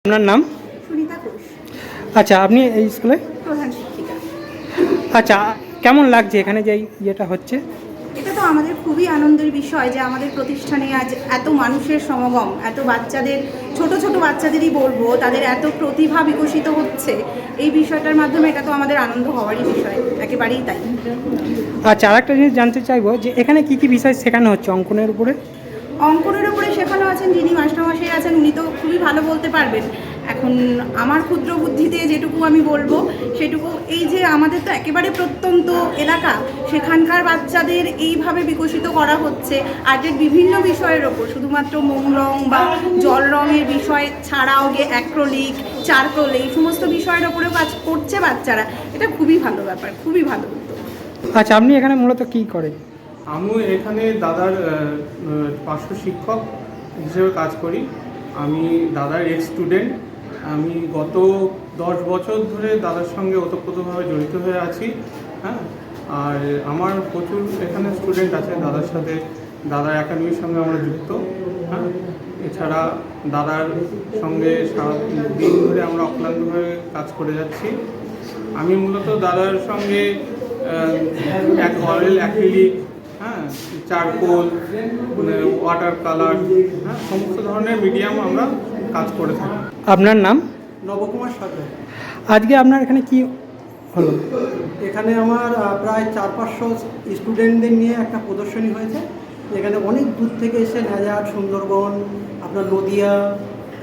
আপনার নাম? সুনিতা ঘোষ। আচ্ছা, আপনি এই স্কুলে প্রধান শিক্ষিকা। আচ্ছা, কেমন লাগছে এখানে যে ইয়েটা হচ্ছে? এটা তো আমাদের খুবই আনন্দের বিষয় যে আমাদের প্রতিষ্ঠানে আজ এত মানুষের সমাগম, এত বাচ্চাদের, ছোট ছোট বাচ্চাদেরই বলবো, তাদের এত প্রতিভা বিকশিত হচ্ছে এই বিষয়টার মাধ্যমে। এটা তো আমাদের আনন্দ হওয়ারই বিষয়, একেবারেই তাই। আচ্ছা, আরেকটা জিনিস জানতে চাইবো যে এখানে কি কি বিষয় শেখানো হচ্ছে অঙ্কনের উপরে? অঙ্কনের উপরে শেখানো আছেন যিনি মাস্টারমশাই আছেন, উনি তো খুবই ভালো বলতে পারবেন। এখন আমার ক্ষুদ্র বুদ্ধিতে যেটুকু আমি বলবো সেটুকু, এই যে আমাদের তো একেবারে প্রত্যন্ত এলাকা, সেখানকার বাচ্চাদের এইভাবে বিকশিত করা হচ্ছে আর্টের বিভিন্ন বিষয়ের ওপর, শুধুমাত্র মোম রং বা জল রঙের বিষয় ছাড়াও অ্যাক্রিলিক, চারকোল, এই সমস্ত বিষয়ের ওপরেও কাজ করছে বাচ্চারা। এটা খুবই ভালো ব্যাপার, খুবই ভালো উদ্যোগ। আচ্ছা, আপনি এখানে মূলত কী করেন? আমি এখানে দাদার পার্শ্ব শিক্ষক হিসেবে কাজ করি। আমি দাদার এক্স স্টুডেন্ট। আমি গত 10 বছর ধরে দাদার সঙ্গে ওতপ্রোতভাবে জড়িত হয়ে আছি। হ্যাঁ, আর আমার প্রচুর এখানে স্টুডেন্ট আছে দাদার সাথে, দাদার একাডেমির সঙ্গে আমরা যুক্ত। হ্যাঁ, এছাড়া দাদার সঙ্গে সারা দিন ধরে আমরা অক্লান্তভাবে কাজ করে যাচ্ছি। আমি মূলত দাদার সঙ্গে অয়েল, অ্যাক্রিলিক, হ্যাঁ, চারকোল, ওয়াটার কালার, হ্যাঁ, সমস্ত ধরনের মিডিয়াম আমরা কাজ করে থাকি। আপনার নাম? নবকুমার সরকার। আজকে আপনার এখানে কি হলো? এখানে আমার প্রায় 400-500 স্টুডেন্টদের নিয়ে একটা প্রদর্শনী হয়েছে। এখানে অনেক দূর থেকে এসে নাজার, সুন্দরবন, আপনার নদিয়া,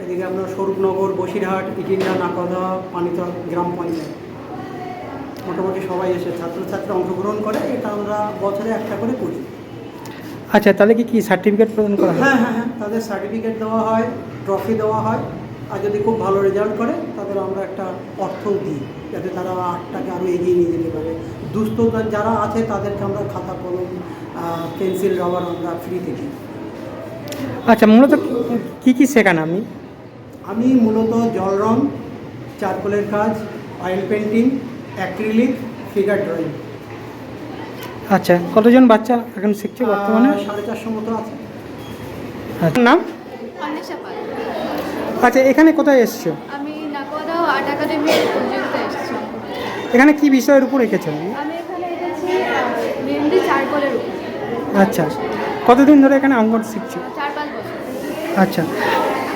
এদিকে আপনার স্বরূপনগর, বসিরহাট, ইটিন্ডা, নাকদা, পানিতল গ্রাম পঞ্চায়েত, মোটামুটি সবাই এসে ছাত্রছাত্রী অংশগ্রহণ করে। এটা আমরা বছরে একটা করে করি। আচ্ছা, তাহলে কি সার্টিফিকেট প্রদান করা হয়? হ্যাঁ হ্যাঁ হ্যাঁ, তাদের সার্টিফিকেট দেওয়া হয়, ট্রফি দেওয়া হয়, আর যদি খুব ভালো রেজাল্ট করে তাদের আমরা একটা অর্থও দিই, যাতে তারা আর্টটাকে আরও এগিয়ে নিয়ে যেতে পারে। দুস্থ যারা আছে তাদেরকে আমরা খাতা, কলম, পেন্সিল, রাবার আমরা ফ্রিতে দিই। আচ্ছা, মূলত কি কি শেখান আপনি? আমি মূলত জল রং, চারকোলের কাজ, oil painting, acrylic, figure drawing. আচ্ছা, কতজন বাচ্চা এখন শিখছে বর্তমানে? 450 মতো আছে। আচ্ছা, নাম? অন্বেষা পাল। আচ্ছা, এখানে কোথায় এসছো? আমি নাকোদা আর্ট একাডেমির প্রজেক্টে এসেছি। এখানে কি বিষয়ের উপর রেখেছো? আমি এখানে এসেছি মেহেন্দি চারকোলের উপর। আচ্ছা, কতদিন ধরে এখানে অঙ্কন শিখছো? 4-5 বছর। আচ্ছা,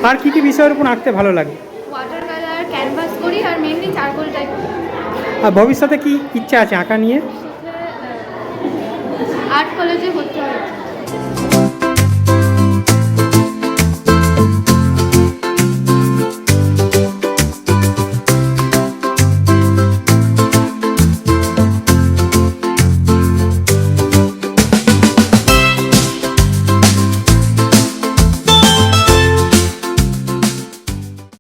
আর কি কি বিষয়ের উপর আঁকতে ভালো লাগে? ওয়াটার কালার, ক্যানভাস করি আর মেহেন্দি চারকোলটাই করি। আর ভবিষ্যতে কি ইচ্ছা আছে আঁকা নিয়ে? শিখে আর্ট কলেজে ভর্তি হয়েছি।